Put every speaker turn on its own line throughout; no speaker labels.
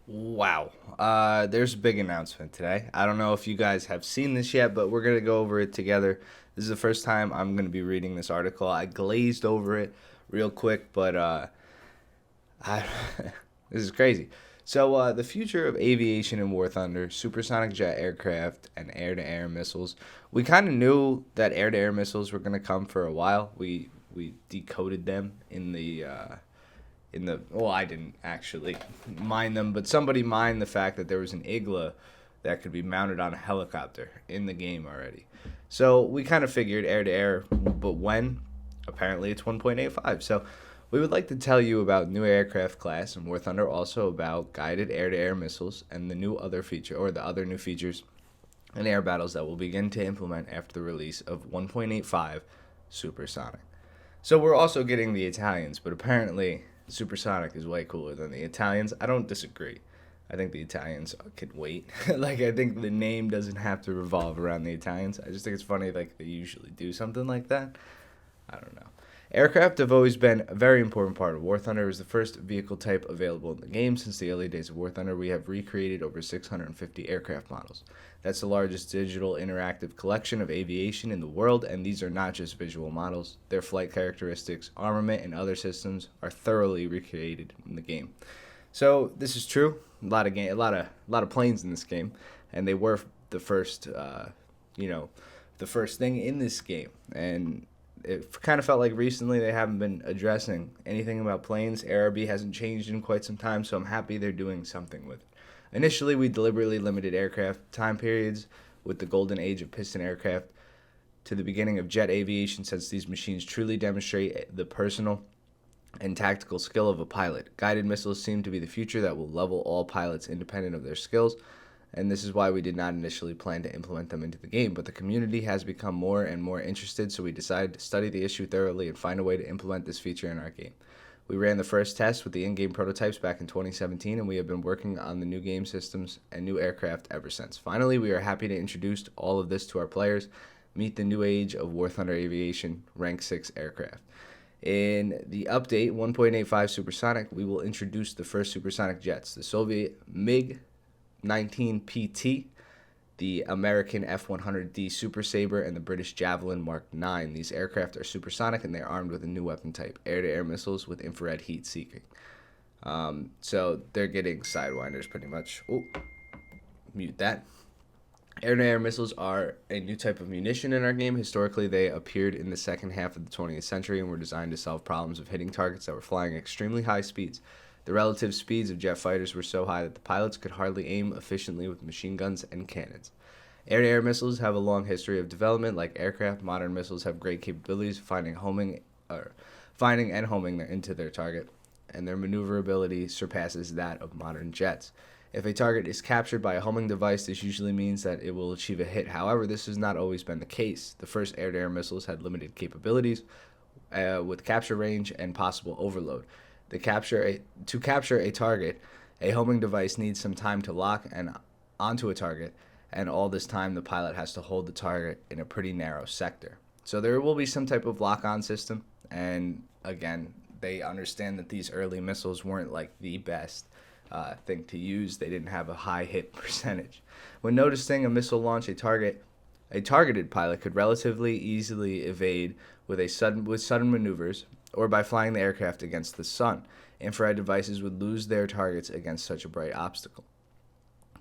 Wow. There's a big announcement today. I don't know if you guys have seen this yet, but we're going to go over it together. This is the first time I'm going to be reading this article. I glazed over it real quick, but I, this is crazy. So, the future of aviation in War Thunder, supersonic jet aircraft, and air to air missiles. We kind of knew that air to air missiles were going to come for a while. We decoded them well, I didn't actually mine them, but somebody mined the fact that there was an igla that could be mounted on a helicopter in the game already. So we kind of figured air to air, but when? Apparently it's 1.85. So we would like to tell you about new aircraft class and War Thunder, also about guided air to air missiles and the other new features and air battles that we'll begin to implement after the release of 1.85 supersonic. So we're also getting the Italians, but apparently supersonic is way cooler than the Italians. I don't disagree. I think the Italians could wait. Like, I think the name doesn't have to revolve around the Italians. I just think it's funny like they usually do something like that. I don't know. Aircraft have always been a very important part of War Thunder. It was the first vehicle type available in the game. Since the early days of War Thunder, we have recreated over 650 aircraft models. That's the largest digital interactive collection of aviation in the world, and these are not just visual models. Their flight characteristics, armament, and other systems are thoroughly recreated in the game. So this is true. A lot of planes in this game, and they were the first, you know, the first thing in this game. And it kind of felt like recently they haven't been addressing anything about planes. ARB hasn't changed in quite some time, so I'm happy they're doing something with it. Initially, we deliberately limited aircraft time periods with the golden age of piston aircraft to the beginning of jet aviation, since these machines truly demonstrate the personal and tactical skill of a pilot. Guided missiles seem to be the future that will level all pilots independent of their skills, and this is why we did not initially plan to implement them into the game. But the community has become more and more interested, so we decided to study the issue thoroughly and find a way to implement this feature in our game. We ran the first test with the in-game prototypes back in 2017, and we have been working on the new game systems and new aircraft ever since. Finally, we are happy to introduce all of this to our players. Meet the new age of War Thunder Aviation Rank 6 aircraft. In the update 1.85 Supersonic, we will introduce the first supersonic jets, the Soviet MiG 19PT, the American F-100D Super Sabre, and the British Javelin Mark 9. These aircraft are supersonic, and they are armed with a new weapon type, air-to-air missiles with infrared heat seeking. So they're getting sidewinders pretty much. Oh, mute that. Air-to-air missiles are a new type of munition in our game. Historically, they appeared in the second half of the 20th century and were designed to solve problems of hitting targets that were flying extremely high speeds. The relative speeds of jet fighters were so high that the pilots could hardly aim efficiently with machine guns and cannons. Air-to-air missiles have a long history of development. Like aircraft, modern missiles have great capabilities of finding and homing into their target, and their maneuverability surpasses that of modern jets. If a target is captured by a homing device, this usually means that it will achieve a hit. However, this has not always been the case. The first air-to-air missiles had limited capabilities with capture range and possible overload. To capture a target, a homing device needs some time to lock and onto a target, and all this time the pilot has to hold the target in a pretty narrow sector. So there will be some type of lock-on system, and again, they understand that these early missiles weren't like the best thing to use. They didn't have a high hit percentage. When noticing a missile launch a targeted pilot could relatively easily evade with sudden maneuvers or by flying the aircraft against the sun. Infrared devices would lose their targets against such a bright obstacle.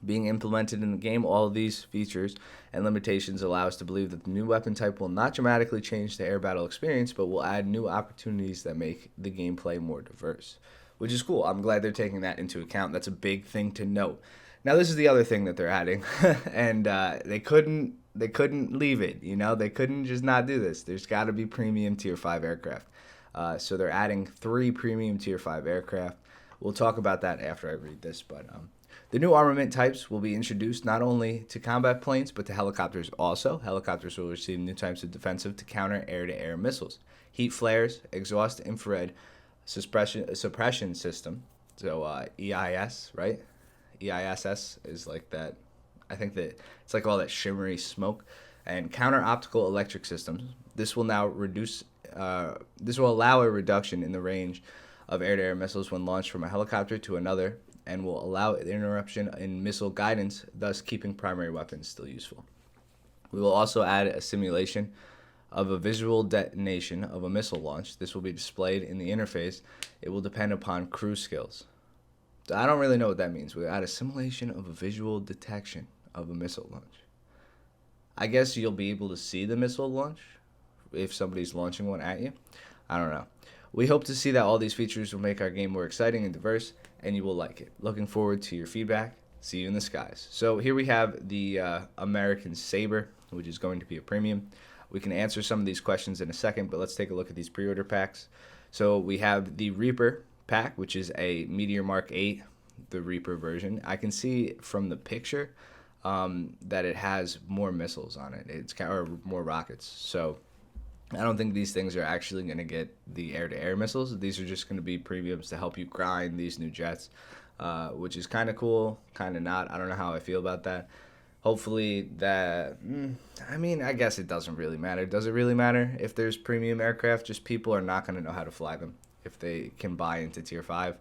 Being implemented in the game, all of these features and limitations allow us to believe that the new weapon type will not dramatically change the air battle experience, but will add new opportunities that make the gameplay more diverse, which is cool. I'm glad they're taking that into account. That's a big thing to note. Now, this is the other thing that they're adding, and they couldn't leave it. They couldn't just not do this. There's got to be premium tier 5 aircraft. So they're adding 3 premium tier 5 aircraft. We'll talk about that after I read this, but the new armament types will be introduced not only to combat planes, but to helicopters also. Helicopters will receive new types of defensive to counter air-to-air missiles. Heat flares, exhaust infrared suppression system, so EIS, right? EISS is like that. I think that it's like all that shimmery smoke. And counter optical electric systems. This will now reduce. This will allow a reduction in the range of air-to-air missiles when launched from a helicopter to another and will allow interruption in missile guidance, thus keeping primary weapons still useful. We will also add a simulation of a visual detonation of a missile launch. This will be displayed in the interface. It will depend upon crew skills. I don't really know what that means. We add a simulation of a visual detection of a missile launch. I guess you'll be able to see the missile launch if somebody's launching one at you. I don't know. We hope to see that all these features will make our game more exciting and diverse, and you will like it. Looking forward to your feedback. See you in the skies. So here we have the American Saber, which is going to be a premium. We can answer some of these questions in a second, but let's take a look at these pre-order packs. So we have the Reaper pack, which is a Meteor Mark 8, the Reaper version. I can see from the picture that it has more missiles on it. Or more rockets. So I don't think these things are actually going to get the air-to-air missiles. These are just going to be premiums to help you grind these new jets, which is kind of cool, kind of not. I don't know how I feel about that. Hopefully that, I guess it doesn't really matter. Does it really matter if there's premium aircraft? Just people are not going to know how to fly them if they can buy into Tier 5.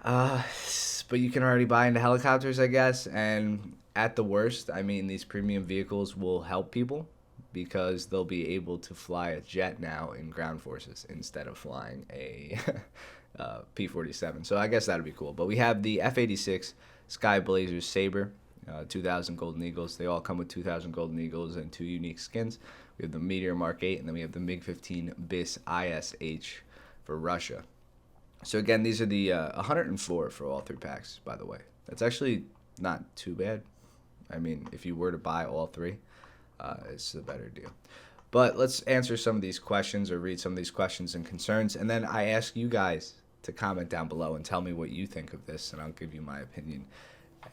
But you can already buy into helicopters, I guess. And at the worst, these premium vehicles will help people because they'll be able to fly a jet now in ground forces instead of flying a P-47. So I guess that would be cool. But we have the F-86 Sky Blazers Saber. 2,000 Golden Eagles. They all come with 2,000 Golden Eagles and 2 unique skins. We have the Meteor Mark 8, and then we have the MiG-15 BIS ISH for Russia. So again, these are the 104 for all 3 packs, by the way. That's actually not too bad. If you were to buy all 3, it's a better deal. But let's answer some of these questions or read some of these questions and concerns, and then I ask you guys to comment down below and tell me what you think of this, and I'll give you my opinion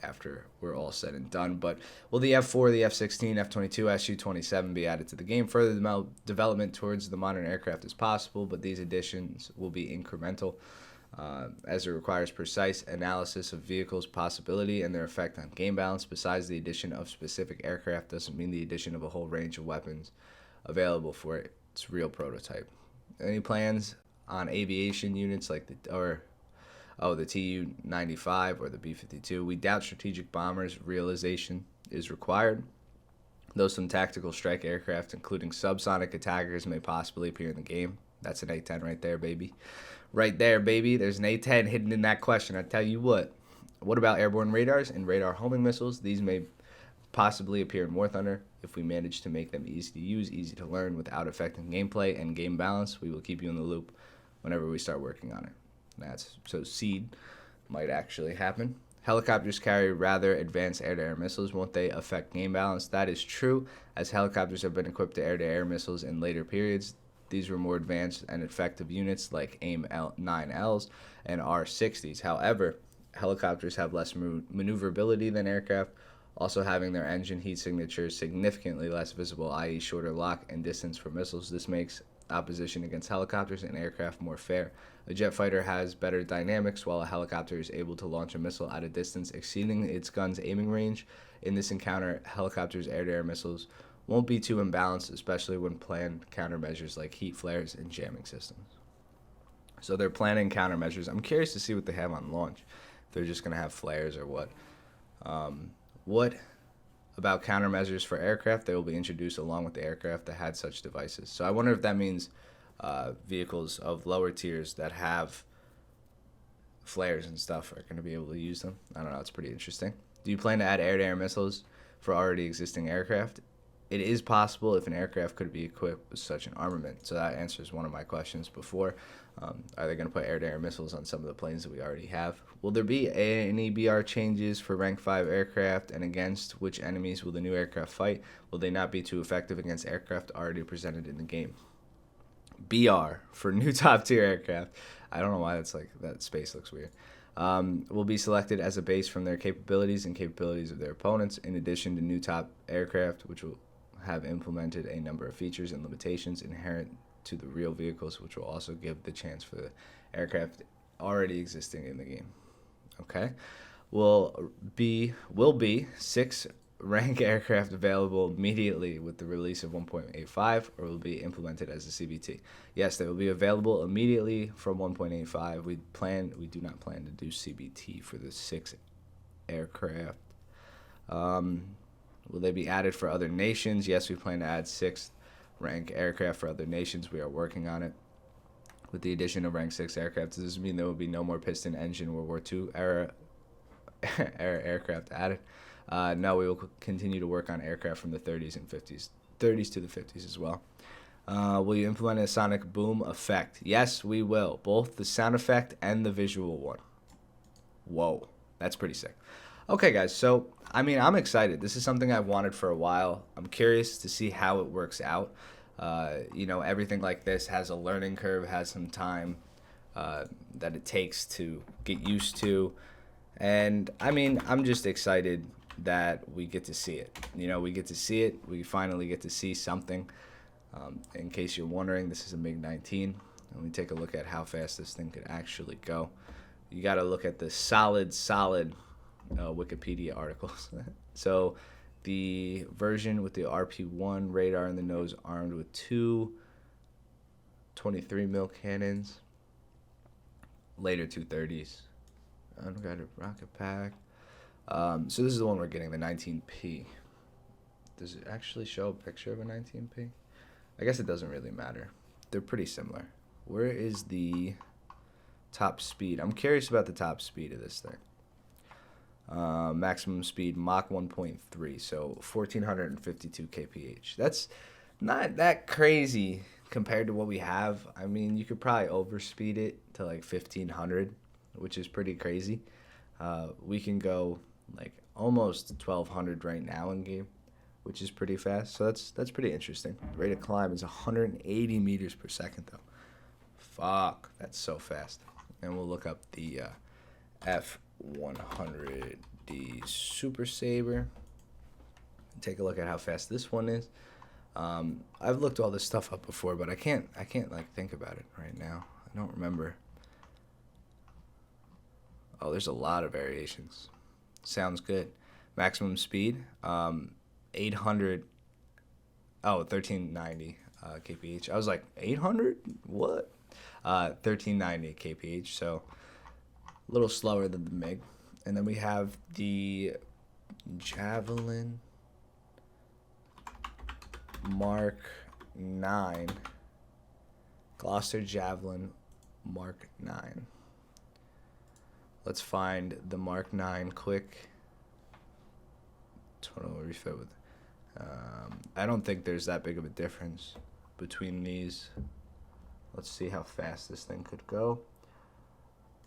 after we're all said and done. But will the F4, the F-16, F-22, Su-27 be added to the game? Further development towards the modern aircraft is possible, but these additions will be incremental as it requires precise analysis of vehicles' possibility and their effect on game balance. Besides, the addition of specific aircraft doesn't mean the addition of a whole range of weapons available for its real prototype. Any plans on aviation units like the Tu-95 or the B-52? We doubt strategic bombers realization is required, though some tactical strike aircraft, including subsonic attackers, may possibly appear in the game. That's an A-10 right there, baby. Right there, baby. There's an A-10 hidden in that question. I tell you what. What about airborne radars and radar homing missiles? These may possibly appear in War Thunder. If we manage to make them easy to use, easy to learn, without affecting gameplay and game balance, we will keep you in the loop whenever we start working on it. So SEED might actually happen. Helicopters carry rather advanced air-to-air missiles. Won't they affect game balance? That is true, as helicopters have been equipped to air-to-air missiles in later periods. These were more advanced and effective units like AIM-9Ls and R-60s. However, helicopters have less maneuverability than aircraft, also having their engine heat signatures significantly less visible, i.e. shorter lock and distance for missiles. This makes opposition against helicopters and aircraft more fair. A jet fighter has better dynamics, while a helicopter is able to launch a missile at a distance exceeding its gun's aiming range. In this encounter, helicopters' air-to-air missiles won't be too imbalanced, especially when planned countermeasures like heat flares and jamming systems. So they're planning countermeasures. I'm curious to see what they have on launch. If they're just going to have flares or what. What about countermeasures for aircraft? They will be introduced along with the aircraft that had such devices. So I wonder if that means vehicles of lower tiers that have flares and stuff are going to be able to use them. I don't know. It's pretty interesting. Do you plan to add air-to-air missiles for already existing aircraft? It is possible if an aircraft could be equipped with such an armament. So that answers one of my questions before. Are they going to put air-to-air missiles on some of the planes that we already have? Will there be any BR changes for rank 5 aircraft, and against which enemies will the new aircraft fight? Will they not be too effective against aircraft already presented in the game? BR for new top tier aircraft. I don't know why that space looks weird. Will be selected as a base from their capabilities and capabilities of their opponents, in addition to new top aircraft, which will have implemented a number of features and limitations inherent to the real vehicles, which will also give the chance for the aircraft already existing in the game. Okay, will be 6 rank aircraft available immediately with the release of 1.85, or will be implemented as a CVT. Yes, they will be available immediately from 1.85. We do not plan to do CVT for the 6 aircraft. Will they be added for other nations? Yes, we plan to add 6 rank aircraft for other nations. We are working on it. With the addition of rank 6 aircraft, does this mean there will be no more piston engine World War II era aircraft added? No, we will continue to work on aircraft from the 30s and 50s, 30s to the 50s as well. Will you implement a sonic boom effect? Yes, we will. Both the sound effect and the visual one. Whoa, that's pretty sick. Okay, guys, so, I mean, I'm excited. This is something I've wanted for a while. I'm curious to see how it works out. Everything like this has a learning curve, has some time that it takes to get used to. And, I mean, I'm just excited that we get to see it. We get to see it. We finally get to see something. In case you're wondering, this is a MiG-19. Let me take a look at how fast this thing could actually go. You got to look at the solid Wikipedia articles. So the version with the RP-1 radar in the nose, armed with 2 23 mil cannons, later 230s, unguided rocket pack. So this is the one we're getting, the 19P. Does it actually show a picture of a 19P? I guess it doesn't really matter. They're pretty similar. Where is the top speed? I'm curious about the top speed of this thing. Maximum speed Mach 1.3, so 1452 kph. That's not that crazy compared to what we have. I mean, you could probably overspeed it to like 1500, which is pretty crazy. We can go like almost 1200 right now in game, which is pretty fast. So that's pretty interesting. The rate of climb is 180 meters per second though. Fuck, that's so fast. And we'll look up the F100D Super Saber. Take a look at how fast this one is. I've looked all this stuff up before, but I can't like think about it right now. I don't remember. Oh, there's a lot of variations. Sounds good. Maximum speed 800. Oh, 1390 kph. I was like 800. What? 1390 kph. So a little slower than the MiG. And then we have the Javelin Mark 9. Gloucester Javelin Mark 9. Let's find the Mark 9 quick. Total refit with. I don't think there's that big of a difference between these. Let's see how fast this thing could go.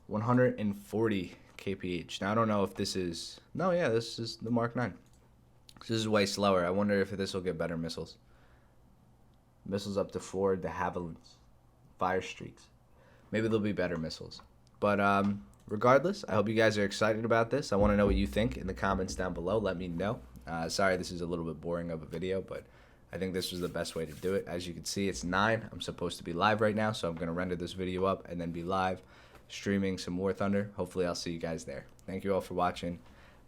140 kph. Now I don't know if this is. No, yeah, this is the Mark 9. This is way slower. I wonder if this will get better missiles. Missiles up to 4 de Havillands. Fire streaks. Maybe there'll be better missiles. But regardless, I hope you guys are excited about this. I want to know what you think in the comments down below. Let me know. Sorry this is a little bit boring of a video, but I think this was the best way to do it. As you can see, it's 9. I'm supposed to be live right now, so I'm going to render this video up and then be live streaming some War Thunder. Hopefully I'll see you guys there. Thank you all for watching.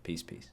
Peace, peace.